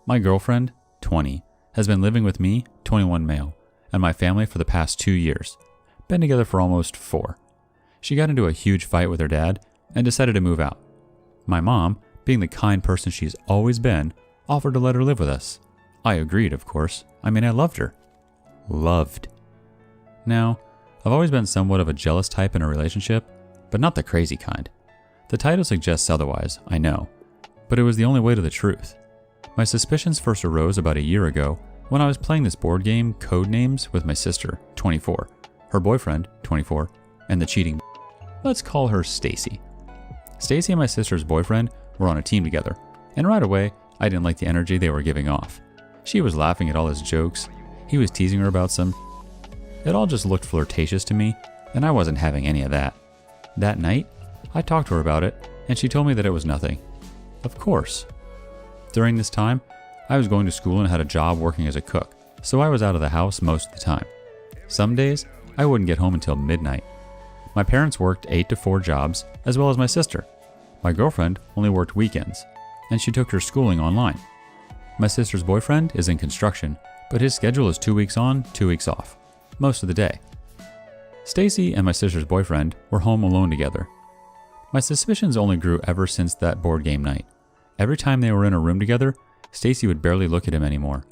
My girlfriend, 20, has been living with me, 21 male, and my family for the past 2 years. Been together for almost 4. She got into a huge fight with her dad and decided to move out. My mom, being the kind person she's always been, offered to let her live with us. I agreed, of course. I loved her. Loved. Now, I've always been somewhat of a jealous type in a relationship, but not the crazy kind. The title suggests otherwise, I know, but it was the only way to the truth. My suspicions first arose about a year ago when I was playing this board game, Codenames, with my sister, 24, her boyfriend, 24, and the cheating. Let's call her Stacy. Stacy and my sister's boyfriend were on a team together, and right away, I didn't like the energy they were giving off. She was laughing at all his jokes. He was teasing her about some. It all just looked flirtatious to me, and I wasn't having any of that. That night, I talked to her about it, and she told me that it was nothing. Of course. During this time, I was going to school and had a job working as a cook, so I was out of the house most of the time. Some days, I wouldn't get home until midnight. My parents worked 8 to 4 jobs, as well as my sister. My girlfriend only worked weekends, and she took her schooling online. My sister's boyfriend is in construction, but his schedule is 2 weeks on, 2 weeks off, most of the day. Stacy and my sister's boyfriend were home alone together. My suspicions only grew ever since that board game night. Every time they were in a room together, Stacy would barely look at him anymore.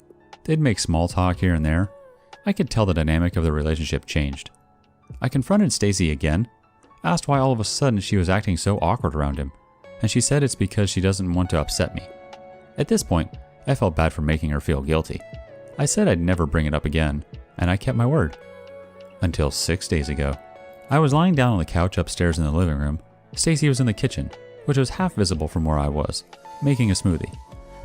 They'd make small talk here and there. I could tell the dynamic of the relationship changed. I confronted Stacy again, asked why all of a sudden she was acting so awkward around him, and she said it's because she doesn't want to upset me. At this point, I felt bad for making her feel guilty. I said I'd never bring it up again, and I kept my word. Until 6 days ago. I was lying down on the couch upstairs in the living room. Stacy was in the kitchen, which was half visible from where I was, making a smoothie.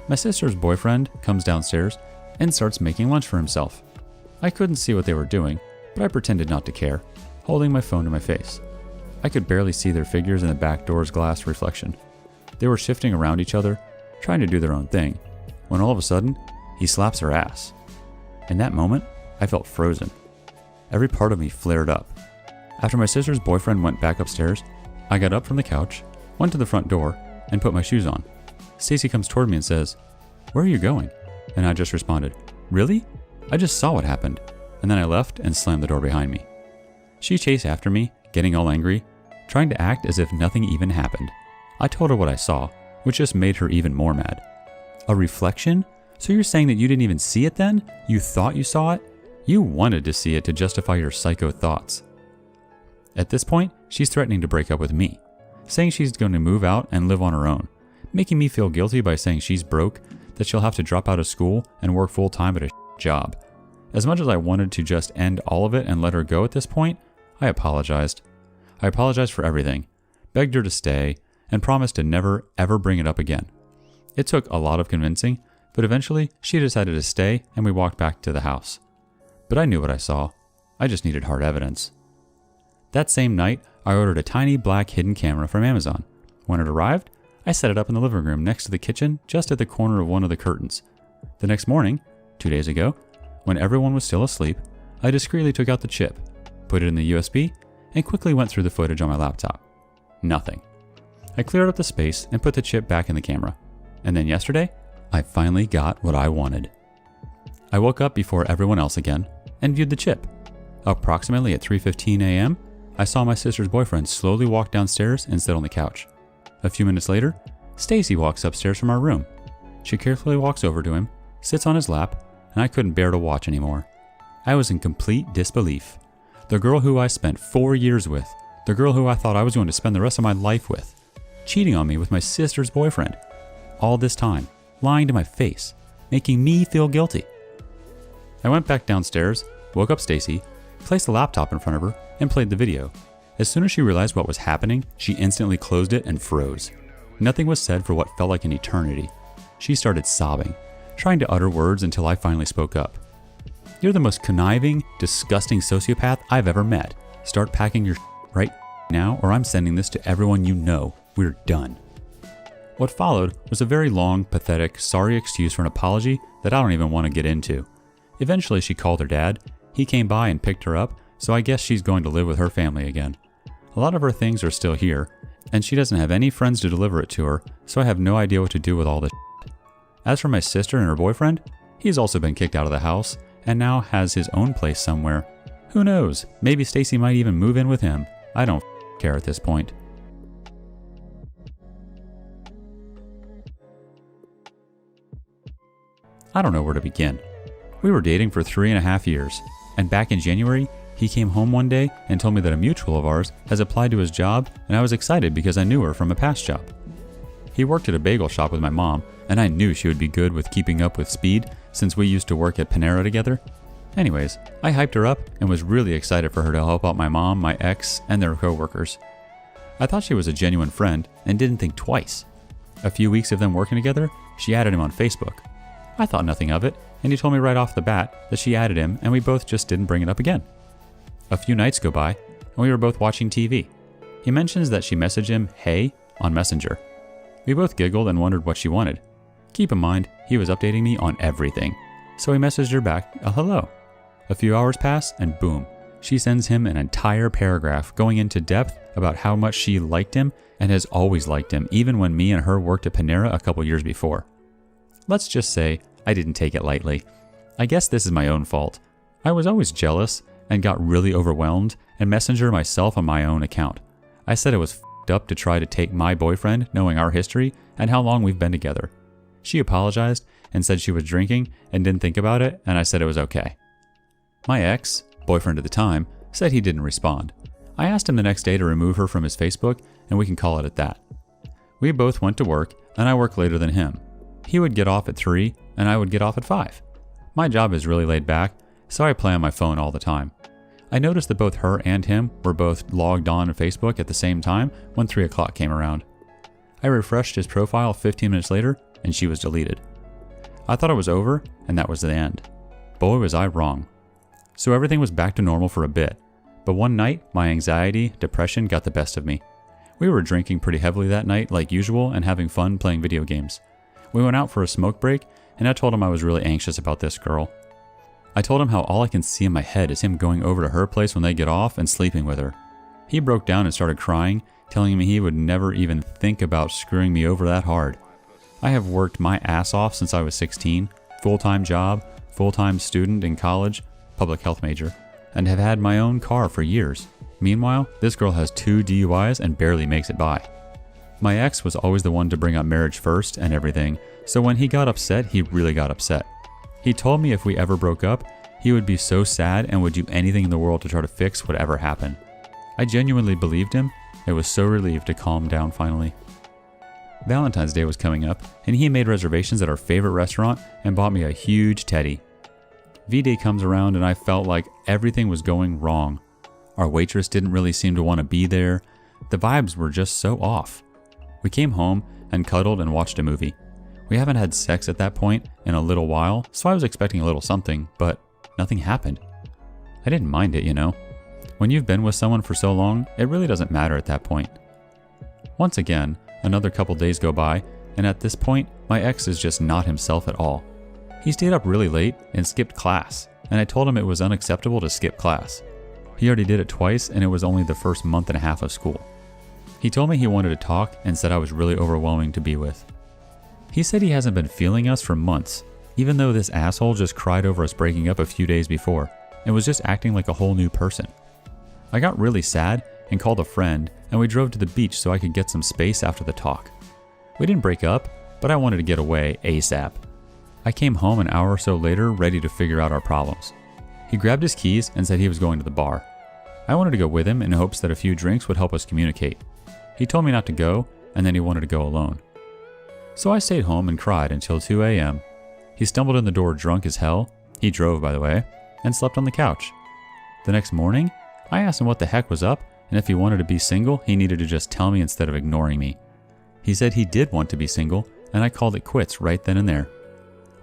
My sister's boyfriend comes downstairs and starts making lunch for himself. I couldn't see what they were doing, but I pretended not to care, holding my phone to my face. I could barely see their figures in the back door's glass reflection. They were shifting around each other, trying to do their own thing, when all of a sudden, he slaps her ass. In that moment, I felt frozen. Every part of me flared up. After my sister's boyfriend went back upstairs, I got up from the couch, went to the front door, and put my shoes on. Stacy comes toward me and says, "Where are you going?" And I just responded, "Really? I just saw what happened." And then I left and slammed the door behind me. She chased after me, getting all angry, trying to act as if nothing even happened. I told her what I saw, which just made her even more mad. "A reflection? So you're saying that you didn't even see it then? You thought you saw it? You wanted to see it to justify your psycho thoughts." At this point, she's threatening to break up with me, saying she's going to move out and live on her own, making me feel guilty by saying she's broke, that she'll have to drop out of school and work full-time at a job. As much as I wanted to just end all of it and let her go at this point, I apologized. I apologized for everything, begged her to stay, and promised to never, ever bring it up again. It took a lot of convincing, but eventually she decided to stay and we walked back to the house. But I knew what I saw. I just needed hard evidence. That same night, I ordered a tiny black hidden camera from Amazon. When it arrived, I set it up in the living room next to the kitchen, just at the corner of one of the curtains. The next morning, 2 days ago, when everyone was still asleep, I discreetly took out the chip, put it in the USB, and quickly went through the footage on my laptop. Nothing. I cleared up the space and put the chip back in the camera. And then yesterday, I finally got what I wanted. I woke up before everyone else again and viewed the chip. Approximately at 3:15 a.m., I saw my sister's boyfriend slowly walk downstairs and sit on the couch. A few minutes later, Stacy walks upstairs from our room. She carefully walks over to him, sits on his lap, and I couldn't bear to watch anymore. I was in complete disbelief. The girl who I spent 4 years with, the girl who I thought I was going to spend the rest of my life with, cheating on me with my sister's boyfriend. All this time, lying to my face, making me feel guilty. I went back downstairs, woke up Stacy, placed the laptop in front of her, and played the video. As soon as she realized what was happening, she instantly closed it and froze. Nothing was said for what felt like an eternity. She started sobbing, trying to utter words until I finally spoke up. "You're the most conniving, disgusting sociopath I've ever met. Start packing your right now, or I'm sending this to everyone you know. We're done." What followed was a very long, pathetic, sorry excuse for an apology that I don't even want to get into. Eventually, she called her dad. He came by and picked her up, so I guess she's going to live with her family again. A lot of her things are still here, and she doesn't have any friends to deliver it to her, so I have no idea what to do with all this shit. As for my sister and her boyfriend, he's also been kicked out of the house and now has his own place somewhere. Who knows? Maybe Stacy might even move in with him. I don't care at this point. I don't know where to begin. We were dating for 3.5 years, and back in January, he came home one day and told me that a mutual of ours has applied to his job, and I was excited because I knew her from a past job. He worked at a bagel shop with my mom, and I knew she would be good with keeping up with speed since we used to work at Panera together. Anyways, I hyped her up and was really excited for her to help out my mom, my ex, and their coworkers. I thought she was a genuine friend and didn't think twice. A few weeks of them working together, she added him on Facebook. I thought nothing of it, and he told me right off the bat that she added him and we both just didn't bring it up again. A few nights go by, and we were both watching TV. He mentions that she messaged him, "Hey," on Messenger. We both giggled and wondered what she wanted. Keep in mind, he was updating me on everything, so he messaged her back a hello. A few hours pass, and boom, she sends him an entire paragraph going into depth about how much she liked him and has always liked him, even when me and her worked at Panera a couple years before. Let's just say I didn't take it lightly. I guess this is my own fault. I was always jealous and got really overwhelmed and messenger myself on my own account. I said it was f***ed up to try to take my boyfriend, knowing our history and how long we've been together. She apologized and said she was drinking and didn't think about it, and I said it was okay. My ex, boyfriend at the time, said he didn't respond. I asked him the next day to remove her from his Facebook, and we can call it at that. We both went to work, and I worked later than him. He would get off at 3, and I would get off at 5. My job is really laid back, so I play on my phone all the time. I noticed that both her and him were both logged on to Facebook at the same time when 3 o'clock came around. I refreshed his profile 15 minutes later, and she was deleted. I thought it was over, and that was the end. Boy, was I wrong. So everything was back to normal for a bit, but one night, my anxiety, depression got the best of me. We were drinking pretty heavily that night like usual and having fun playing video games. We went out for a smoke break, and I told him I was really anxious about this girl. I told him how all I can see in my head is him going over to her place when they get off and sleeping with her. He broke down and started crying, telling me he would never even think about screwing me over that hard. I have worked my ass off since I was 16, full-time job, full-time student in college, public health major, and have had my own car for years. Meanwhile, this girl has 2 DUIs and barely makes it by. My ex was always the one to bring up marriage first and everything, so when he got upset, he really got upset. He told me if we ever broke up, he would be so sad and would do anything in the world to try to fix whatever happened. I genuinely believed him. I was so relieved to calm down finally. Valentine's Day was coming up, and he made reservations at our favorite restaurant and bought me a huge teddy. V-Day comes around and I felt like everything was going wrong. Our waitress didn't really seem to want to be there. The vibes were just so off. We came home and cuddled and watched a movie. We haven't had sex at that point in a little while, so I was expecting a little something, but nothing happened. I didn't mind it, you know. When you've been with someone for so long, it really doesn't matter at that point. Once again, another couple days go by, and at this point, my ex is just not himself at all. He stayed up really late and skipped class, and I told him it was unacceptable to skip class. He already did it twice, and it was only the first month and a half of school. He told me he wanted to talk and said I was really overwhelming to be with. He said he hasn't been feeling us for months, even though this asshole just cried over us breaking up a few days before and was just acting like a whole new person. I got really sad and called a friend, and we drove to the beach so I could get some space after the talk. We didn't break up, but I wanted to get away ASAP. I came home an hour or so later ready to figure out our problems. He grabbed his keys and said he was going to the bar. I wanted to go with him in hopes that a few drinks would help us communicate. He told me not to go, and then he wanted to go alone. So I stayed home and cried until 2 a.m. He stumbled in the door drunk as hell, he drove by the way, and slept on the couch. The next morning, I asked him what the heck was up, and if he wanted to be single, he needed to just tell me instead of ignoring me. He said he did want to be single, and I called it quits right then and there.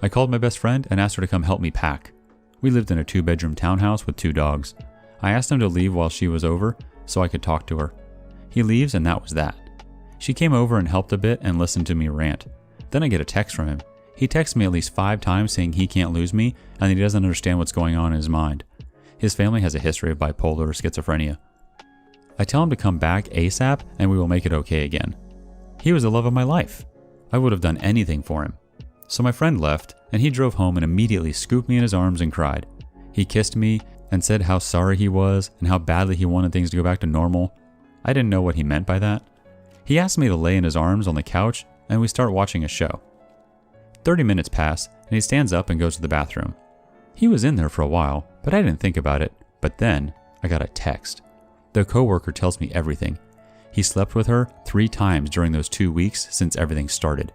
I called my best friend and asked her to come help me pack. We lived in a 2-bedroom townhouse with 2 dogs. I asked him to leave while she was over so I could talk to her. He leaves, and that was that. She came over and helped a bit and listened to me rant. Then I get a text from him. He texts me at least 5 times saying he can't lose me and that he doesn't understand what's going on in his mind. His family has a history of bipolar or schizophrenia. I tell him to come back ASAP and we will make it okay again. He was the love of my life. I would have done anything for him. So my friend left, and he drove home and immediately scooped me in his arms and cried. He kissed me and said how sorry he was and how badly he wanted things to go back to normal. I didn't know what he meant by that. He asked me to lay in his arms on the couch, and we start watching a show. 30 minutes pass, and he stands up and goes to the bathroom. He was in there for a while, but I didn't think about it. But then, I got a text. The coworker tells me everything. He slept with her 3 times during those 2 weeks since everything started.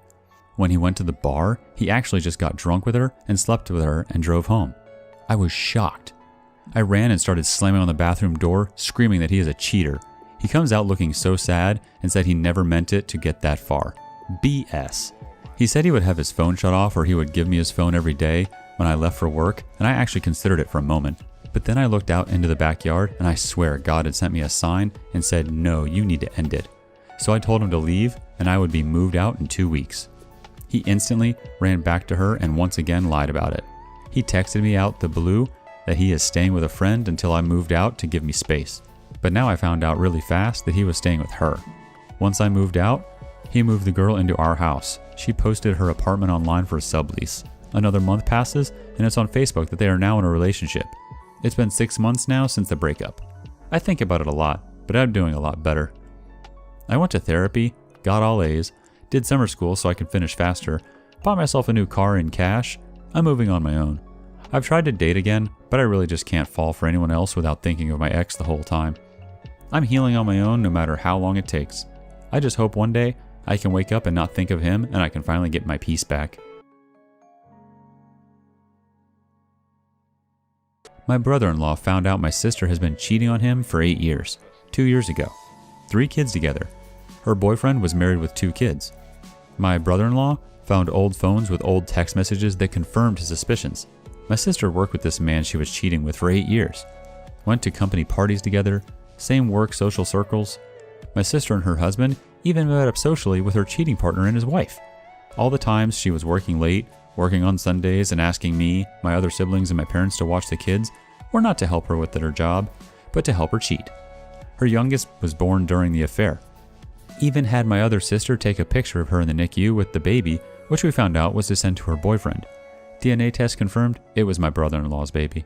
When he went to the bar, he actually just got drunk with her and slept with her and drove home. I was shocked. I ran and started slamming on the bathroom door, screaming that he is a cheater. He comes out looking so sad and said he never meant it to get that far. BS. He said he would have his phone shut off or he would give me his phone every day when I left for work, and I actually considered it for a moment. But then I looked out into the backyard and I swear God had sent me a sign and said, no, you need to end it. So I told him to leave and I would be moved out in 2 weeks. He instantly ran back to her and once again lied about it. He texted me out the blue that he is staying with a friend until I moved out to give me space. But now I found out really fast that he was staying with her. Once I moved out, he moved the girl into our house. She posted her apartment online for a sublease. Another month passes and it's on Facebook that they are now in a relationship. It's been 6 months now since the breakup. I think about it a lot, but I'm doing a lot better. I went to therapy, got all A's, did summer school so I could finish faster, bought myself a new car in cash. I'm moving on my own. I've tried to date again, but I really just can't fall for anyone else without thinking of my ex the whole time. I'm healing on my own no matter how long it takes. I just hope one day I can wake up and not think of him and I can finally get my peace back. My brother-in-law found out my sister has been cheating on him for 8 years, 2 years ago. 3 kids together. Her boyfriend was married with 2 kids. My brother-in-law found old phones with old text messages that confirmed his suspicions. My sister worked with this man she was cheating with for 8 years. Went to company parties together, same work social circles. My sister and her husband even met up socially with her cheating partner and his wife. All the times she was working late, working on Sundays, and asking me, my other siblings, and my parents to watch the kids were not to help her with her job, but to help her cheat. Her youngest was born during the affair. Even had my other sister take a picture of her in the NICU with the baby, which we found out was to send to her boyfriend. DNA test confirmed it was my brother-in-law's baby.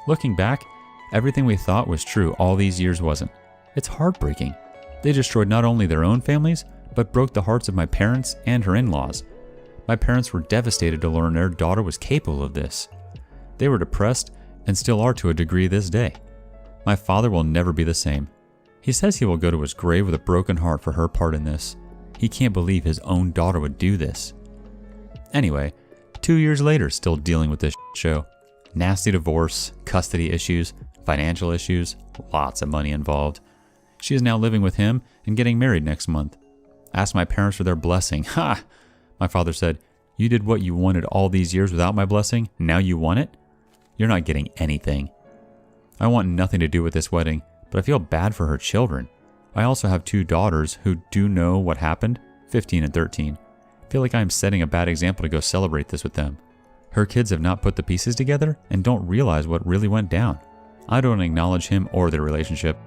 Looking back, everything we thought was true all these years wasn't. It's heartbreaking. They destroyed not only their own families, but broke the hearts of my parents and her in-laws. My parents were devastated to learn their daughter was capable of this. They were depressed and still are to a degree this day. My father will never be the same. He says he will go to his grave with a broken heart for her part in this. He can't believe his own daughter would do this. Anyway, 2 years later, still dealing with this show. Nasty divorce, custody issues, financial issues, lots of money involved. She is now living with him and getting married next month. Asked my parents for their blessing. Ha! My father said, "You did what you wanted all these years without my blessing. Now you want it? You're not getting anything." I want nothing to do with this wedding, but I feel bad for her children. I also have 2 daughters who do know what happened, 15 and 13. I feel like I'm setting a bad example to go celebrate this with them. Her kids have not put the pieces together and don't realize what really went down. I don't acknowledge him or their relationship.